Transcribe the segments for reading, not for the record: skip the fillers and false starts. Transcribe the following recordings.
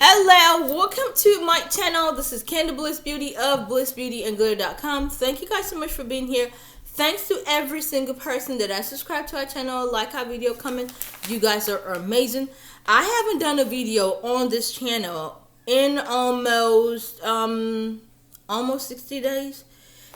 Hello, welcome to my channel. This is Candy Bliss Beauty of blissbeautyandglitter.com. Thank you guys so much for being here. Thanks to every single person that has subscribed to our channel, like our video, comment. You guys are amazing. I haven't done a video on this channel in almost 60 days.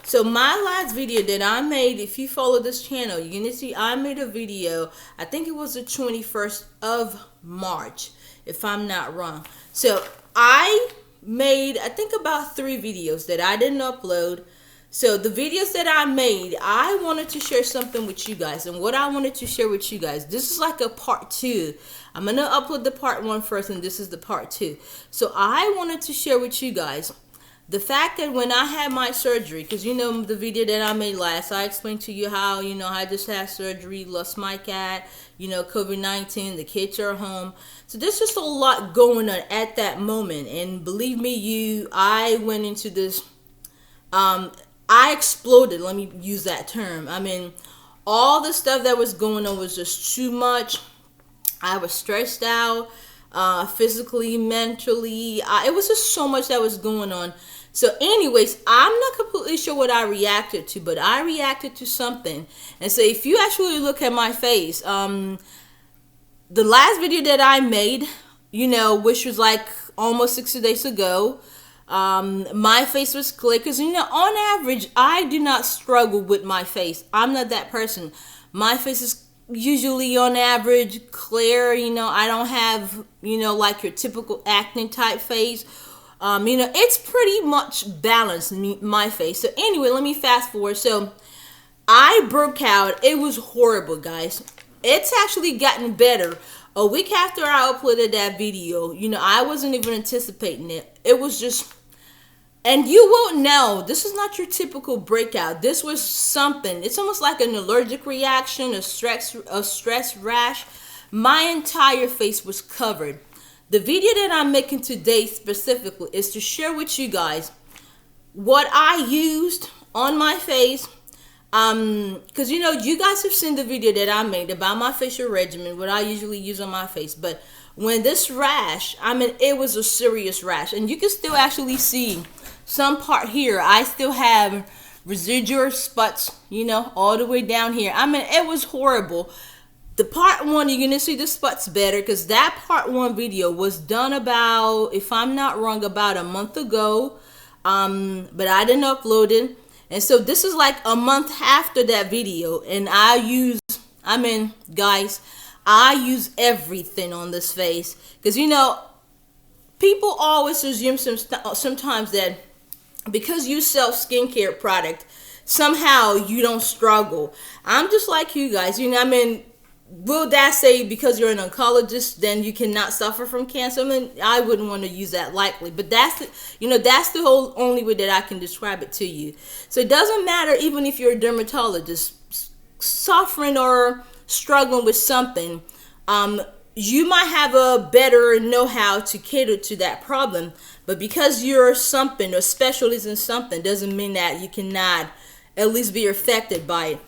So my last video that I made, if you follow this channel, you're gonna see I made a video. I think it was the 21st of March, if I'm not wrong. So I made, I think, about 3 videos that I didn't upload. So the videos that I made, I wanted to share something with you guys. And what I wanted to share with you guys, this is like a part 2. I'm going to upload the part 1 first, and this is the part 2. So I wanted to share with you guys the fact that when I had my surgery, because you know the video that I made last, I explained to you how, I just had surgery, lost my cat, COVID-19, the kids are home. So there's just a lot going on at that moment. And believe me, I went into this, I exploded, let me use that term. I mean, all the stuff that was going on was just too much. I was stressed out, physically, mentally. It was just so much that was going on. So anyways, I'm not completely sure what I reacted to, but I reacted to something. And so if you actually look at my face, the last video that I made, which was like almost 60 days ago, my face was clear. Because, on average, I do not struggle with my face. I'm not that person. My face is usually on average clear. I don't have, like your typical acne type face. It's pretty much balanced, my face. So anyway, let me fast forward. So I broke out. It was horrible, guys. It's actually gotten better. A week after I uploaded that video, I wasn't even anticipating it. It was just, and you won't know, this is not your typical breakout. This was something. It's almost like an allergic reaction, a stress rash. My entire face was covered. The video that I'm making today specifically is to share with you guys what I used on my face. Because you guys have seen the video that I made about my facial regimen, what I usually use on my face. But when this rash, it was a serious rash. And you can still actually see some part here. I still have residual spots, all the way down here. It was horrible. The part 1, you're going to see the spots better because that part 1 video was done about, if I'm not wrong, about a month ago. But I didn't upload it. And so this is like a month after that video. And guys, I use everything on this face. Because, people always assume sometimes that because you sell skincare product, somehow you don't struggle. I'm just like you guys. Will that say because you're an oncologist then you cannot suffer from cancer? I wouldn't want to use that lightly, but that's the whole only way that I can describe it to you. So it doesn't matter even if you're a dermatologist suffering or struggling with something. You might have a better know-how to cater to that problem, but because you're something or specialist in something doesn't mean that you cannot at least be affected by it.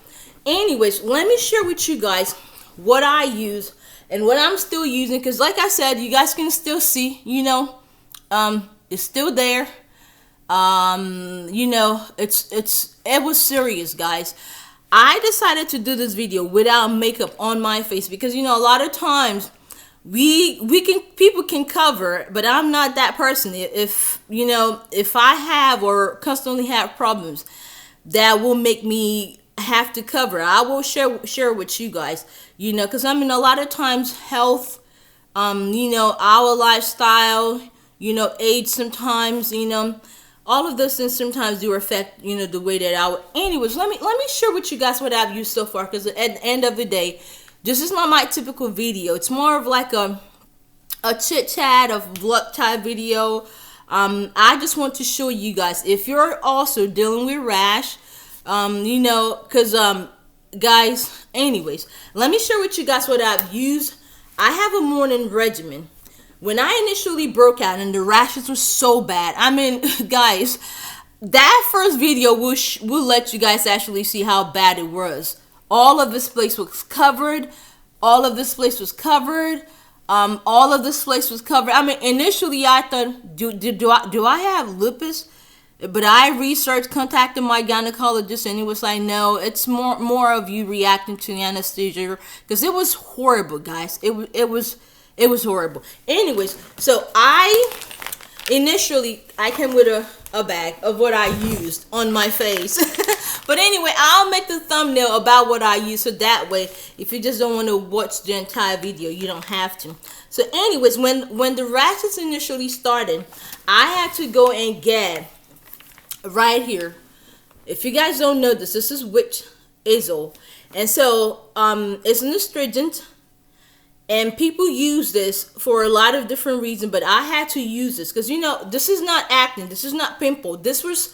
Anyways, let me share with you guys what I use and what I'm still using, because like I said, you guys can still see, it's still there. It was serious, guys. I decided to do this video without makeup on my face because a lot of times people can cover, but I'm not that person. If I have or constantly have problems that will make me have to cover, I will share with you guys, because a lot of times health, our lifestyle, age sometimes, all of those things sometimes do affect, the way that I would. Anyways, let me share with you guys what I've used so far, because at the end of the day, this is not my typical video. It's more of like a chit chat, of vlog type video. I just want to show you guys if you're also dealing with rash, guys, anyways, let me share with you guys what I've used. I have a morning regimen. When I initially broke out and the rashes were so bad, guys, that first video will let you guys actually see how bad it was. All of this place was covered. All of this place was covered. I mean, initially I thought, do I have lupus? But I researched, contacted my gynecologist, and he was like, no, it's more of you reacting to the anesthesia, because it was horrible, guys. It was horrible. Anyways, so initially I came with a bag of what I used on my face. But anyway, I'll make the thumbnail about what I use, so that way if you just don't want to watch the entire video, you don't have to. So anyways, when the rashes initially started, I had to go and get right here. If you guys don't know this is witch hazel, and so it's an astringent. And people use this for a lot of different reasons, but I had to use this because, you know, this is not acne, this is not pimple. This was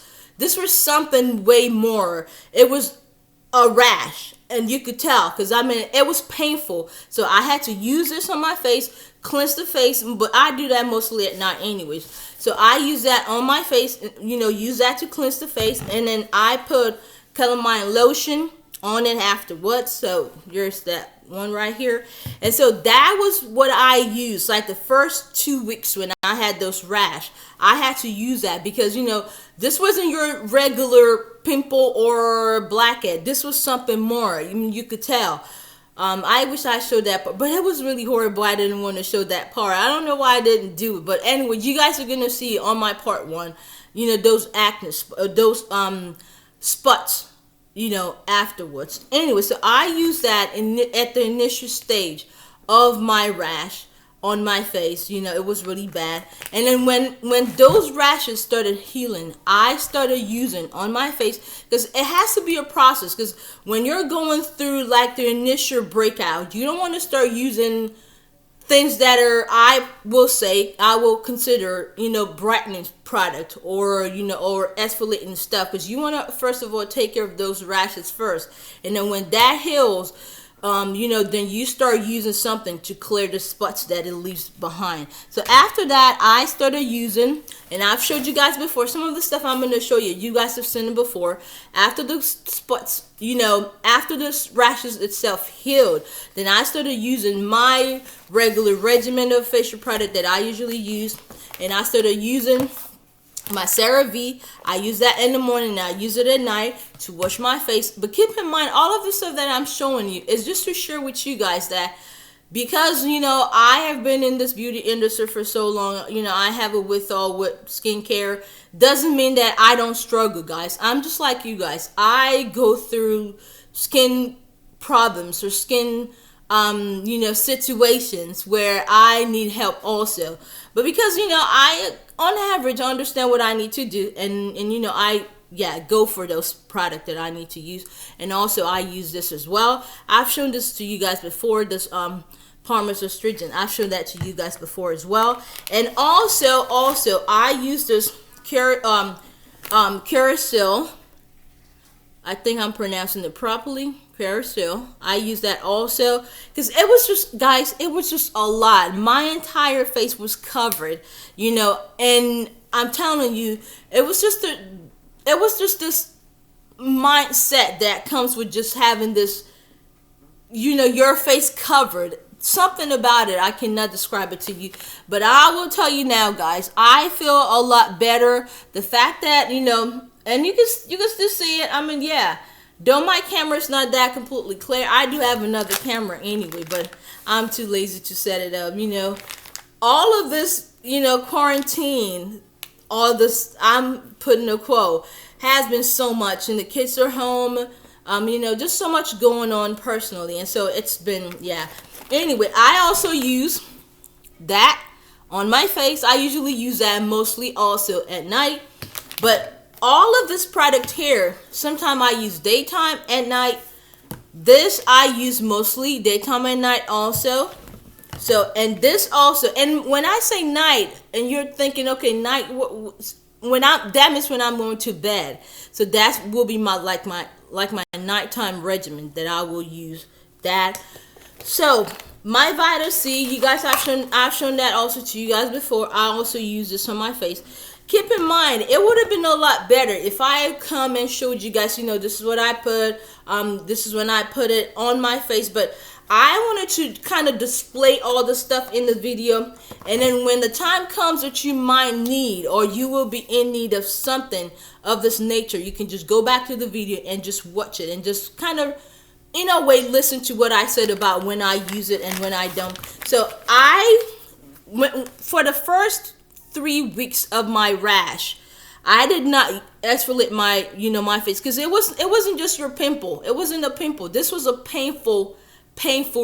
something way more. It was a rash, and you could tell because, I mean, it was painful. So I had to use this on my face, cleanse the face, but I do that mostly at night anyways. So I use that on my face, you know, use that to cleanse the face, and then I put calamine lotion on it afterwards. So there's that one right here. And so that was what I used like the first 2 weeks when I had those rash. I had to use that because, you know, this wasn't your regular pimple or blackhead. This was something more. I mean, you could tell. I wish I showed that part, but it was really horrible. I didn't want to show that part. I don't know why I didn't do it, but anyway, you guys are gonna see on my part 1, you know, those acne, those spots, you know, afterwards. Anyway, so I use that at the initial stage of my rash on my face. You know, it was really bad. And then when those rashes started healing, I started using on my face, because it has to be a process, because when you're going through like the initial breakout, you don't want to start using things that are, I will consider, you know, brightening product, or, you know, or exfoliating stuff, because you want to first of all take care of those rashes first, and then when that heals, you know, then you start using something to clear the spots that it leaves behind. So after that, I started using, and I've showed you guys before, some of the stuff I'm going to show you. You guys have seen it before. After the spots, you know, after the rashes itself healed, then I started using my regular regimen of facial product that I usually use, and I started using my CeraVe. I use that in the morning, and I use it at night to wash my face. But keep in mind, all of the stuff that I'm showing you is just to share with you guys that, because, you know, I have been in this beauty industry for so long, you know, I have a withal with skincare, doesn't mean that I don't struggle, guys. I'm just like you guys. I go through skin problems or skin you know, situations where I need help also. But because, you know, I on average understand what I need to do, and you know, I go for those products that I need to use. And also I use this as well. I've shown this to you guys before, this Parmesan astringent. I've shown that to you guys before as well. And also I use this Carousel. I think I'm pronouncing it properly. Carousel. I use that also because it was just, guys, it was just a lot. My entire face was covered, you know, and I'm telling you, it was just this mindset that comes with just having this, you know, your face covered. Something about it, I cannot describe it to you, but I will tell you now, guys, I feel a lot better. The fact that, you know, and you can still see it. I mean, yeah, though my camera's not that completely clear, I do have another camera anyway, but I'm too lazy to set it up. You know, all of this, you know, quarantine, all this, I'm putting a quote, has been so much, and the kids are home, you know, just so much going on personally, and so it's been, yeah. Anyway, I also use that on my face. I usually use that mostly also at night, but all of this product here, sometimes I use daytime, at night. This I use mostly daytime and night also. So, and this also, and when I say night, and you're thinking, okay, night, that means when I'm going to bed. So that will be my nighttime regimen that I will use that. So my Vita C, you guys, I've shown that also to you guys before. I also use this on my face. Keep in mind, it would have been a lot better if I had come and showed you guys, you know, this is what I put, this is when I put it on my face. But I wanted to kind of display all the stuff in the video, and then when the time comes that you might need, or you will be in need of something of this nature, you can just go back to the video and just watch it and just kind of, in a way, listen to what I said about when I use it and when I don't. So I went for the first 3 weeks of my rash. I did not exfoliate my, my face, because it wasn't just your pimple. It wasn't a pimple. This was a painful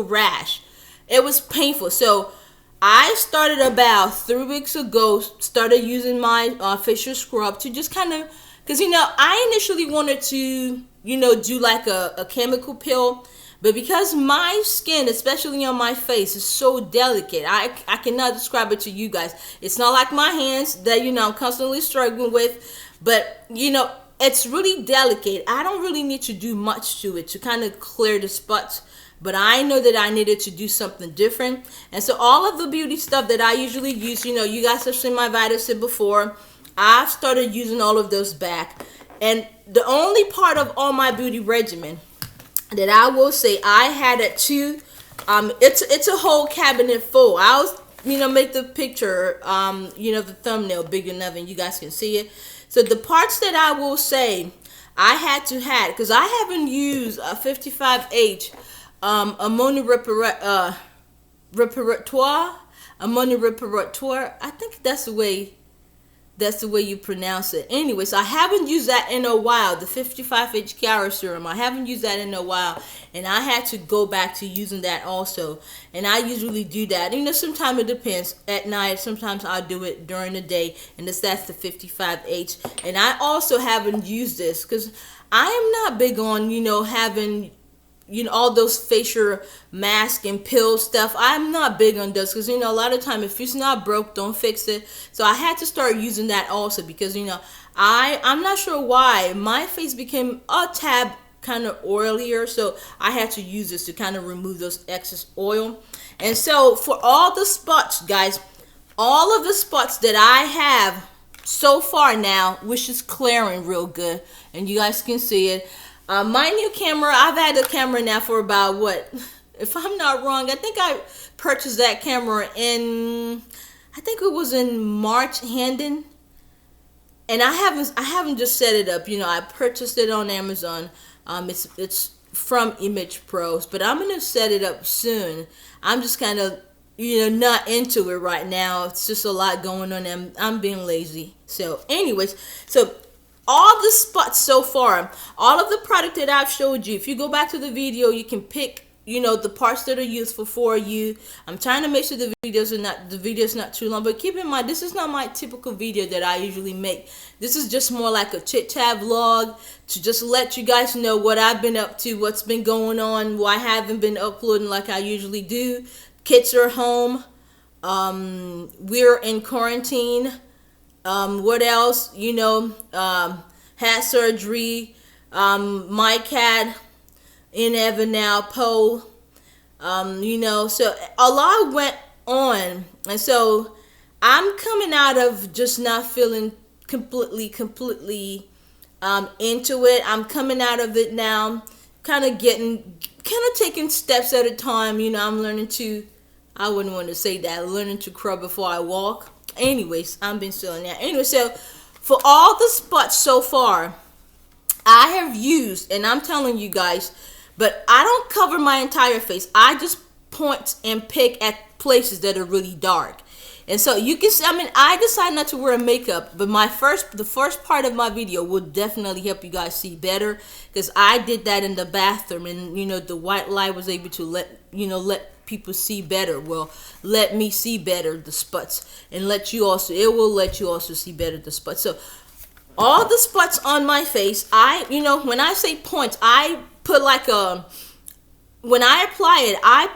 rash. It was painful. So I started about 3 weeks ago, started using my facial scrub to just kind of, because I initially wanted to do like a chemical peel, but because my skin, especially on my face, is so delicate, I cannot describe it to you guys. It's not like my hands that I'm constantly struggling with, but it's really delicate. I don't really need to do much to it to kind of clear the spots, but I know that I needed to do something different. And so all of the beauty stuff that I usually use, you guys have seen my Vitasin before, I've started using all of those back. And the only part of all my beauty regimen that I will say I had it too, it's a whole cabinet full. I'll make the picture, the thumbnail big enough and you guys can see it. So the parts that I will say I had to have, because I haven't used a 55H ammonia reparatoire, I think that's the way you pronounce it. Anyway, so I haven't used that in a while, the 55H Cara Serum. I haven't used that in a while, and I had to go back to using that also. And I usually do that. Sometimes it depends. At night, sometimes I'll do it during the day, and that's the 55H. And I also haven't used this because I am not big on, having all those facial mask and pill stuff. I'm not big on those because, a lot of time, if it's not broke, don't fix it. So I had to start using that also because, I'm not sure why. My face became a tad kind of oilier, so I had to use this to kind of remove those excess oil. And so for all the spots, guys, all of the spots that I have so far now, which is clearing real good, and you guys can see it. My new camera, I've had the camera now for about, if I'm not wrong, I think I purchased that camera I think it was in March, Hendon. And I haven't just set it up, I purchased it on Amazon. It's from Image Pros, but I'm going to set it up soon. I'm just kind of, not into it right now. It's just a lot going on and I'm being lazy. So anyways, so all the spots so far, all of the product that I've showed you, if you go back to the video, you can pick, the parts that are useful for you. I'm trying to make sure the video's not too long, but keep in mind, this is not my typical video that I usually make. This is just more like a chit-chat vlog to just let you guys know what I've been up to, what's been going on, why I haven't been uploading like I usually do. Kids are home. We're in quarantine. What else? Had surgery. My cat in heaven now, Poe. So a lot went on, and so I'm coming out of just not feeling completely into it. I'm coming out of it now, kind of taking steps at a time. I'm learning to, I wouldn't want to say that, learning to crawl before I walk. Anyways, I'm been feeling that. Anyway, so for all the spots so far, I have used, and I'm telling you guys, but I don't cover my entire face. I just point and pick at places that are really dark. And so you can see, I decided not to wear makeup, but the first part of my video will definitely help you guys see better, because I did that in the bathroom, and the white light was able to let people see better. Well, let me see better the spots, and it will let you also see better the spots. So all the spots on my face, when I say points, I put when I apply it, I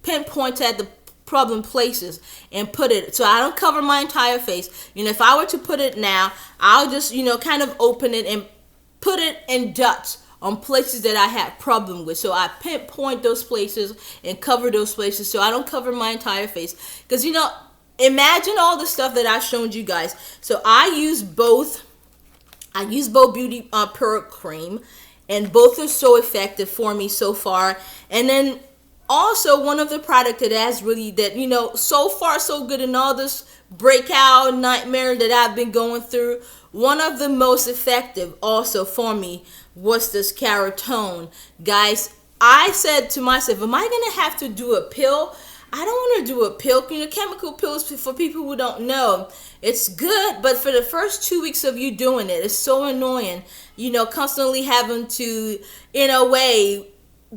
pinpoint at the problem places and put it, so I don't cover my entire face. If I were to put it now, I'll just, kind of open it and put it in dots on places that I had problem with. So I pinpoint those places and cover those places, so I don't cover my entire face. Because, imagine all the stuff that I've shown you guys. So I use both beauty pearl cream, and both are so effective for me so far. And then also one of the product that has really, that so far so good in all this breakout nightmare that I've been going through, one of the most effective also for me was this Keratone. Guys, I said to myself, am I gonna have to do a pill? I don't want to do a pill. Chemical pills, for people who don't know, it's good, but for the first 2 weeks of you doing it, it's so annoying. Constantly having to, in a way,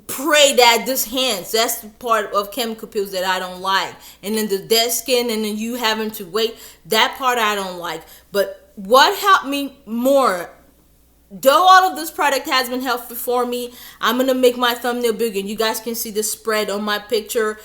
pray that this hands. That's the part of chemical pills that I don't like. And then the dead skin, and then you having to wait. That part I don't like. But what helped me more, though all of this product has been helpful for me, I'm going to make my thumbnail bigger and you guys can see the spread on my picture.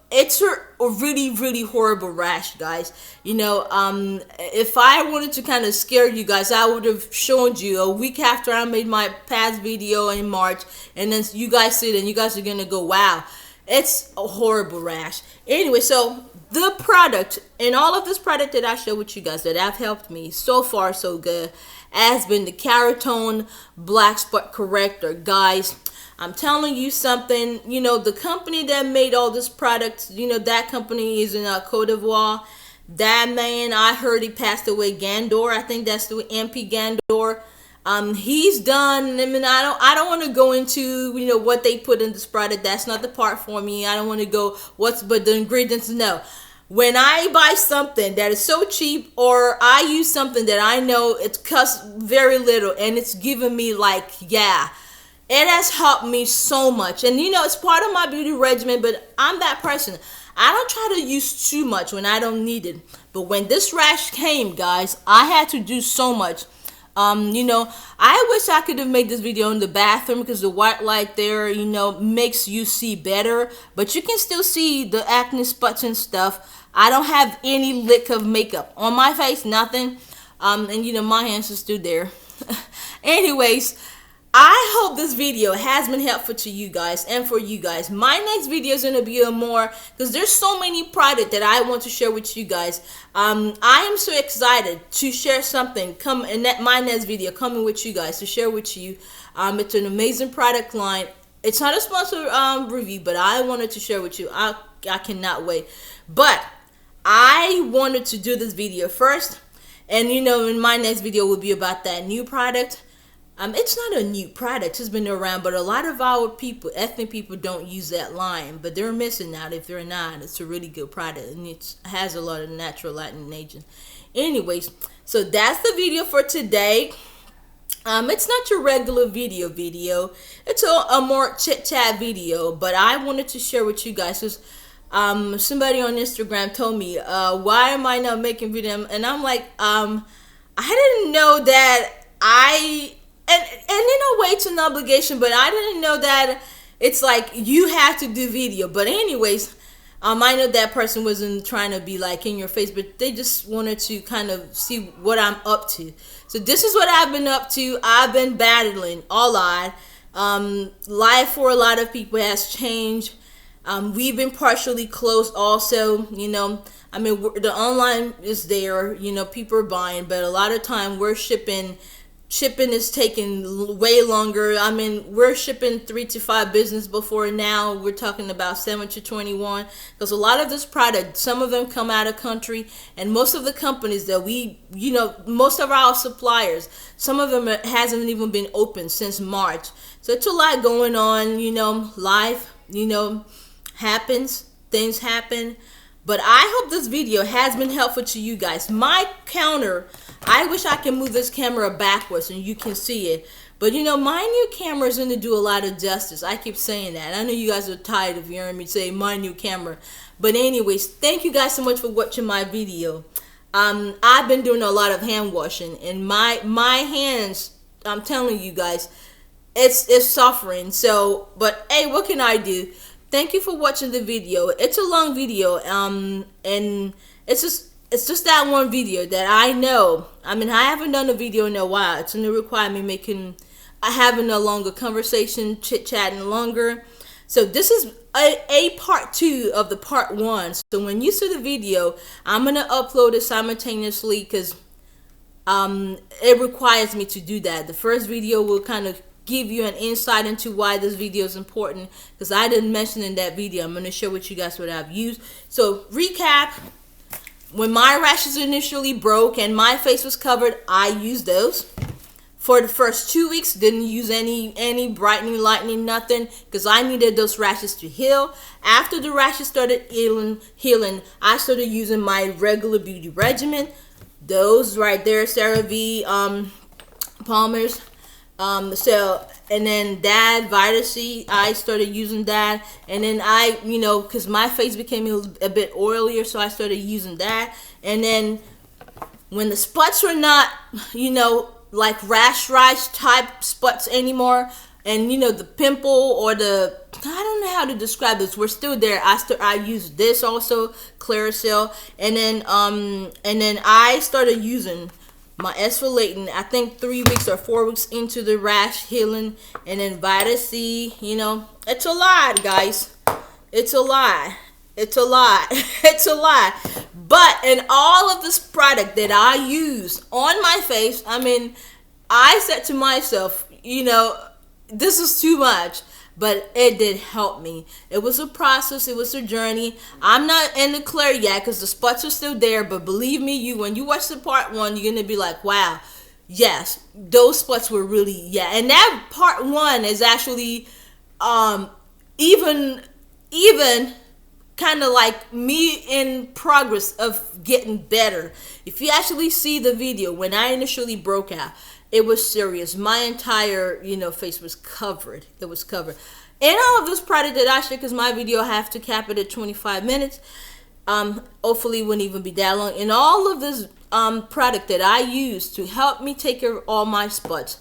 It's a really, really horrible rash, guys. If I wanted to kind of scare you guys, I would have shown you a week after I made my past video in March, and then you guys see it and you guys are going to go, wow, it's a horrible rash. Anyway, so the product, and all of this product that I share with you guys that have helped me so far so good, has been the Keratone Black Spot Corrector. Guys, I'm telling you something, the company that made all this product, that company is in Cote d'Ivoire. That man, I heard he passed away, Gandor. I think that's the MP Gandor. He's done. I mean, I don't want to go into, what they put in this product. That's not the part for me. I don't want to go but the ingredients, no. When I buy something that is so cheap, or I use something that I know it costs very little and it's giving me yeah, it has helped me so much. And it's part of my beauty regimen, but I'm that person. I don't try to use too much when I don't need it. But when this rash came, guys, I had to do so much. I wish I could have made this video in the bathroom, because the white light there, makes you see better, but you can still see the acne spots and stuff. I don't have any lick of makeup on my face, nothing. And my hands are still there. Anyways, I hope this video has been helpful to you guys and for you guys. My next video is going to be a more, because there's so many products that I want to share with you guys. I am so excited to share something come in my next video coming with you guys to share with you. It's an amazing product line. It's not a sponsored review, but I wanted to share with you. I cannot wait. But I wanted to do this video first, and in my next video will be about that new product. It's not a new product, it's been around, but a lot of our people, ethnic people, don't use that line, but they're missing out if they're not. It's a really good product, and it has a lot of natural Latin agents. Anyways, so that's the video for today. It's not your regular video. It's a more chit-chat video, but I wanted to share with you guys, because somebody on Instagram told me, why am I not making video? And I'm like, I didn't know that and in a way it's an obligation, but I didn't know that it's like you have to do video. But anyways, I know that person wasn't trying to be like in your face, but they just wanted to kind of see what I'm up to. So this is what I've been up to. I've been battling a lot. Life for a lot of people has changed. We've been partially closed also, I mean, the online is there, people are buying, but a lot of time we're shipping is taking way longer. I mean, we're shipping 3 to 5 business before now. We're talking about 7 to 21, because a lot of this product, some of them come out of country, and most of the companies that we, most of our suppliers, some of them hasn't even been open since March. So it's a lot going on, life, happens, things happen. But I hope this video has been helpful to you guys. My counter, I wish I could move this camera backwards and you can see it. But my new camera is going to do a lot of justice. I keep saying that. I know you guys are tired of hearing me say my new camera. But anyways, thank you guys so much for watching my video. I've been doing a lot of hand washing, and my hands, I'm telling you guys, it's suffering. So, but hey, what can I do? Thank you for watching the video. It's a long video, and it's just that one video that I know. I mean, I haven't done a video in a while. It's going to require me having a longer conversation, chit-chatting longer. So this is a part 2 of the part 1. So when you see the video, I'm going to upload it simultaneously, because it requires me to do that. The first video will kind of give you an insight into why this video is important, because I didn't mention in that video. I'm going to share with you guys what I've used. So recap, when my rashes initially broke and my face was covered, I used those. For the first 2 weeks, didn't use any brightening, lightening, nothing, because I needed those rashes to heal. After the rashes started healing, I started using my regular beauty regimen. Those right there, CeraVe Palmer's. And then that Vitamin C, I started using that. And then I, because my face became a bit oilier, so I started using that. And then when the spots were not, like rash type spots anymore, and the pimple or the, I don't know how to describe this, we're still there. I used this also, Claricel, and then I started using my esfoliating, I think 3 weeks or 4 weeks into the rash healing. And then Vitamin C, it's a lot, guys. It's a lot. It's a lot. It's a lot. But in all of this product that I use on my face, I said to myself, this is too much. But it did help me. It was a process. It was a journey. I'm not in the clear yet because the spots are still there. But believe me, when you watch the part 1, you're going to be like, wow, yes, those spots were really, yeah. And that part 1 is actually even kind of like me in progress of getting better. If you actually see the video, when I initially broke out, it was serious. My entire, face was covered. It was covered. And all of this product that I share, because my video, I have to cap it at 25 minutes. Hopefully it wouldn't even be that long. And all of this product that I use to help me take care of all my spots,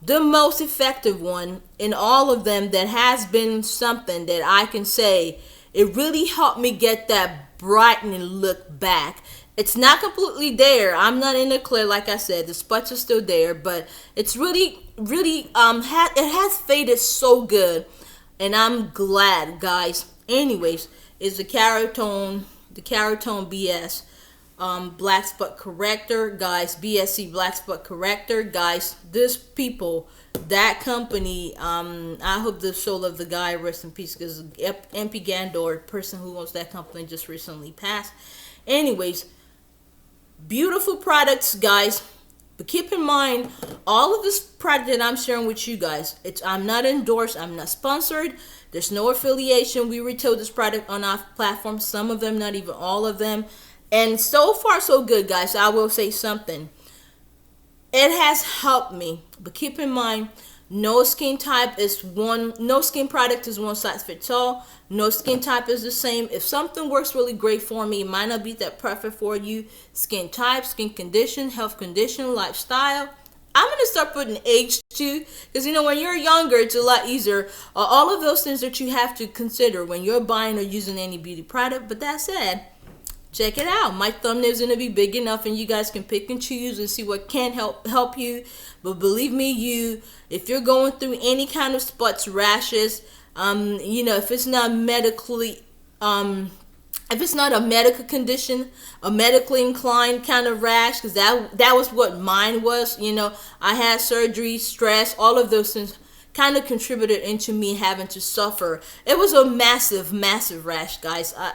the most effective one in all of them that has been something that I can say, it really helped me get that brightening look back. It's not completely there. I'm not in the clear, like I said. The spots are still there, but it's really, it has faded so good, and I'm glad, guys. Anyways, it's the Keratone BS black spot corrector, guys. BSC black spot corrector, guys. That company, I hope the soul of the guy rest in peace, because MP Gandor, person who owns that company, just recently passed. Anyways, beautiful products, guys. But keep in mind, all of this product that I'm sharing with you guys, I'm not endorsed, I'm not sponsored, there's no affiliation. We retail this product on our platform, some of them, not even all of them. And so far, so good, guys. I will say something. It has helped me. But keep in mind, no skin product is one size fits all. No skin type is the same. If something works really great for me, it might not be that perfect for you. Skin type, skin condition, health condition, lifestyle. I'm going to start putting age too, because when you're younger, it's a lot easier. All of those things that you have to consider when you're buying or using any beauty product. But that said, check it out. My thumbnail's going to be big enough, and you guys can pick and choose and see what can help you. But believe me, if you're going through any kind of spots, rashes, if it's not medically, if it's not a medical condition, a medically inclined kind of rash, because that was what mine was. I had surgery, stress, all of those things kind of contributed into me having to suffer. It was a massive, massive rash, guys. I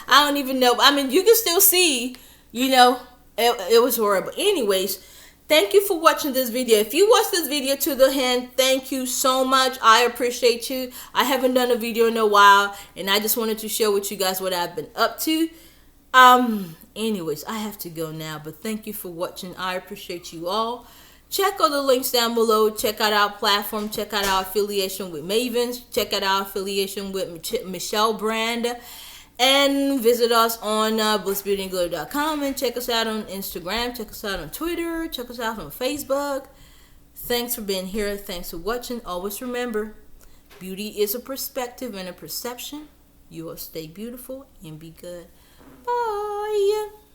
don't even know. You can still see, it was horrible. Anyways, thank you for watching this video. If you watched this video to the end, thank you so much. I appreciate you. I haven't done a video in a while, and I just wanted to share with you guys what I've been up to. Anyways, I have to go now, but thank you for watching. I appreciate you all. Check all the links down below. Check out our platform. Check out our affiliation with Mavens. Check out our affiliation with Michelle Brand. And visit us on blissbeautyandglow.com, and check us out on Instagram. Check us out on Twitter. Check us out on Facebook. Thanks for being here. Thanks for watching. Always remember, beauty is a perspective and a perception. You will stay beautiful and be good. Bye.